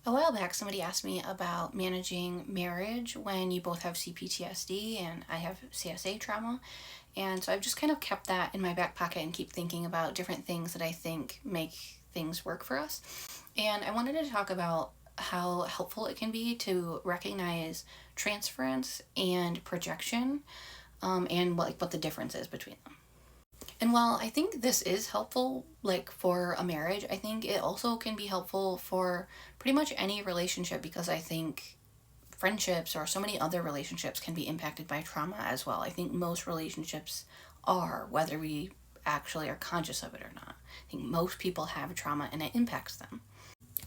A while back, somebody asked me about managing marriage when you both have CPTSD and I have CSA trauma. And so I've just kind of kept that in my back pocket and keep thinking about different things that I think make things work for us. And I wanted to talk about how helpful it can be to recognize transference and projection, and what the difference is between them. And while I think this is helpful, like for a marriage, I think it also can be helpful for pretty much any relationship because I think friendships or so many other relationships can be impacted by trauma as well. I think most relationships are, whether we actually are conscious of it or not. I think most people have trauma and it impacts them.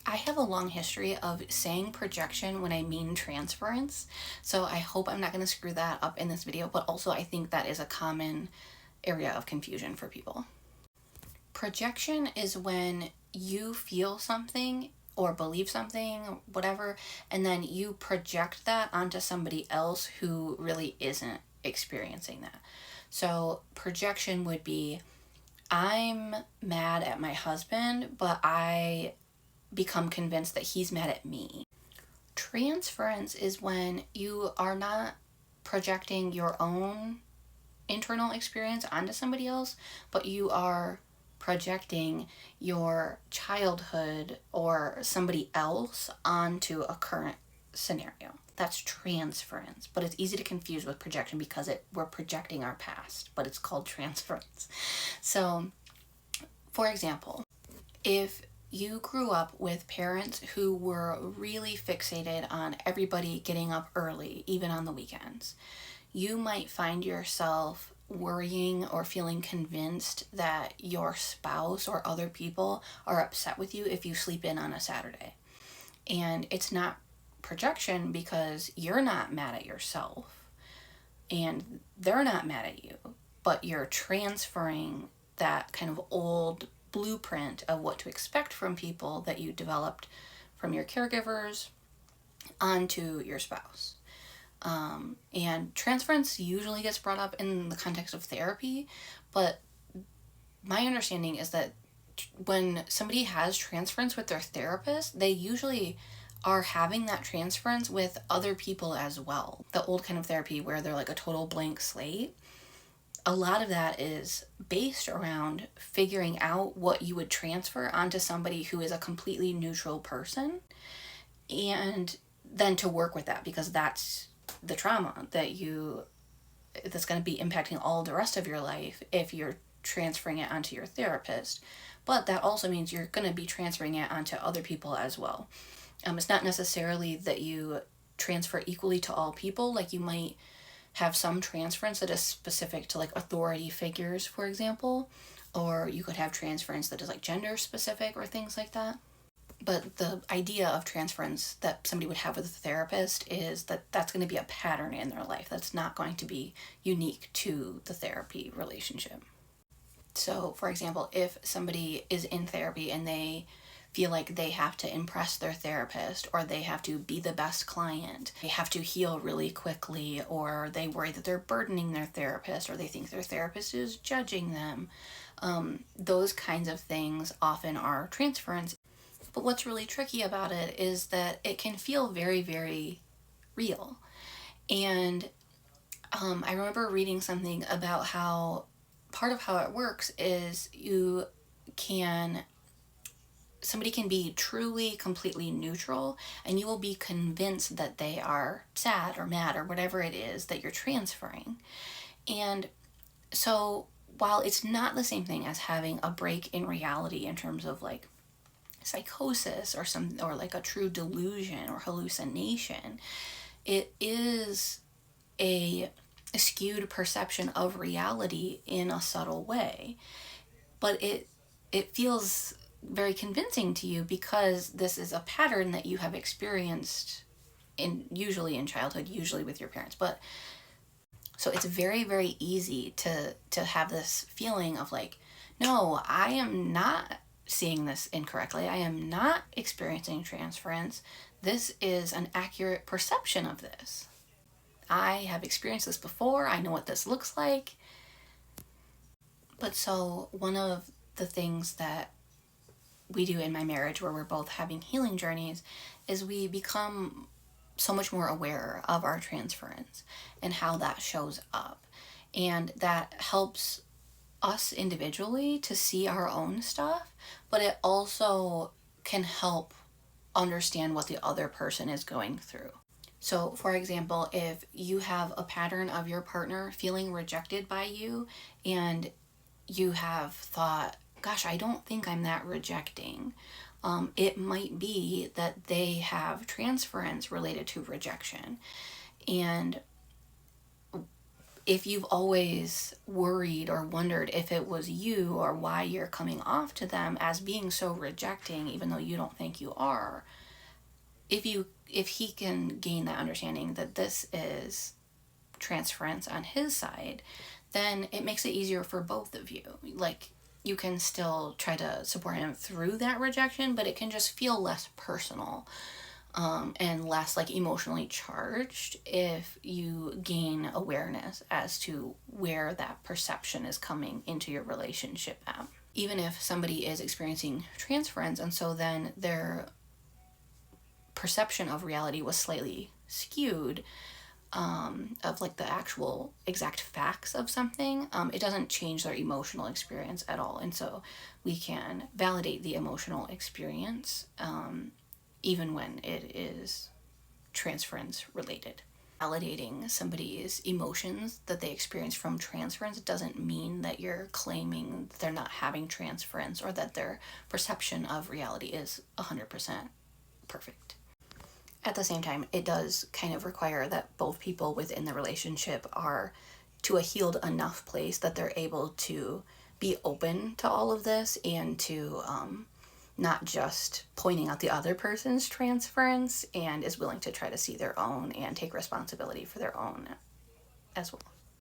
I have a long history of saying projection when I mean transference, so I hope I'm not going to screw that up in this video, but also I think that is a common area of confusion for people. Projection is when you feel something or believe something, whatever, and then you project that onto somebody else who really isn't experiencing that. So projection would be, I'm mad at my husband, but I become convinced that he's mad at me. Transference is when you are not projecting your own internal experience onto somebody else, but you are projecting your childhood or somebody else onto a current scenario. That's transference, but it's easy to confuse with projection because we're projecting our past, but it's called transference. So, for example, if you grew up with parents who were really fixated on everybody getting up early, even on the weekends, you might find yourself worrying or feeling convinced that your spouse or other people are upset with you if you sleep in on a Saturday. And it's not projection because you're not mad at yourself and they're not mad at you, but you're transferring that kind of old blueprint of what to expect from people that you developed from your caregivers onto your spouse. And transference usually gets brought up in the context of therapy, but my understanding is that when somebody has transference with their therapist, they usually are having that transference with other people as well. The old kind of therapy where they're like a total blank slate, a lot of that is based around figuring out what you would transfer onto somebody who is a completely neutral person, and then to work with that because that's the trauma that's going to be impacting all the rest of your life if you're transferring it onto your therapist. But that also means you're going to be transferring it onto other people as well. It's not necessarily that you transfer equally to all people. Like you might have some transference that is specific to like authority figures, for example, or you could have transference that is like gender specific or things like that. But the idea of transference that somebody would have with a therapist is that that's going to be a pattern in their life. That's not going to be unique to the therapy relationship. So, for example, if somebody is in therapy and they feel like they have to impress their therapist or they have to be the best client, they have to heal really quickly, or they worry that they're burdening their therapist or they think their therapist is judging them, those kinds of things often are transference. But what's really tricky about it is that it can feel very, very real. And I remember reading something about how part of how it works is somebody can be truly, completely neutral, and you will be convinced that they are sad or mad or whatever it is that you're transferring. And so while it's not the same thing as having a break in reality in terms of like psychosis or like a true delusion or hallucination, it is a skewed perception of reality in a subtle way, but it feels very convincing to you because this is a pattern that you have experienced usually in childhood, usually with your parents. But so it's very, very easy to have this feeling of like, no, I am not seeing this incorrectly. I am not experiencing transference. This is an accurate perception of this. I have experienced this before. I know what this looks like. But so one of the things that we do in my marriage, where we're both having healing journeys, is we become so much more aware of our transference and how that shows up. And that helps us individually to see our own stuff, but it also can help understand what the other person is going through. So, for example, if you have a pattern of your partner feeling rejected by you, and you have thought, gosh, I don't think I'm that rejecting, it might be that they have transference related to rejection. And if you've always worried or wondered if it was you or why you're coming off to them as being so rejecting, even though you don't think you are, if he can gain that understanding that this is transference on his side, then it makes it easier for both of you. Like, you can still try to support him through that rejection, but it can just feel less personal, and less like emotionally charged if you gain awareness as to where that perception is coming into your relationship at. Even if somebody is experiencing transference, and so then their perception of reality was slightly skewed, of like the actual exact facts of something, it doesn't change their emotional experience at all. And so we can validate the emotional experience, even when it is transference related. Validating somebody's emotions that they experience from transference doesn't mean that you're claiming they're not having transference or that their perception of reality is 100% perfect. At the same time, it does kind of require that both people within the relationship are to a healed enough place that they're able to be open to all of this, and to not just pointing out the other person's transference, and is willing to try to see their own and take responsibility for their own as well.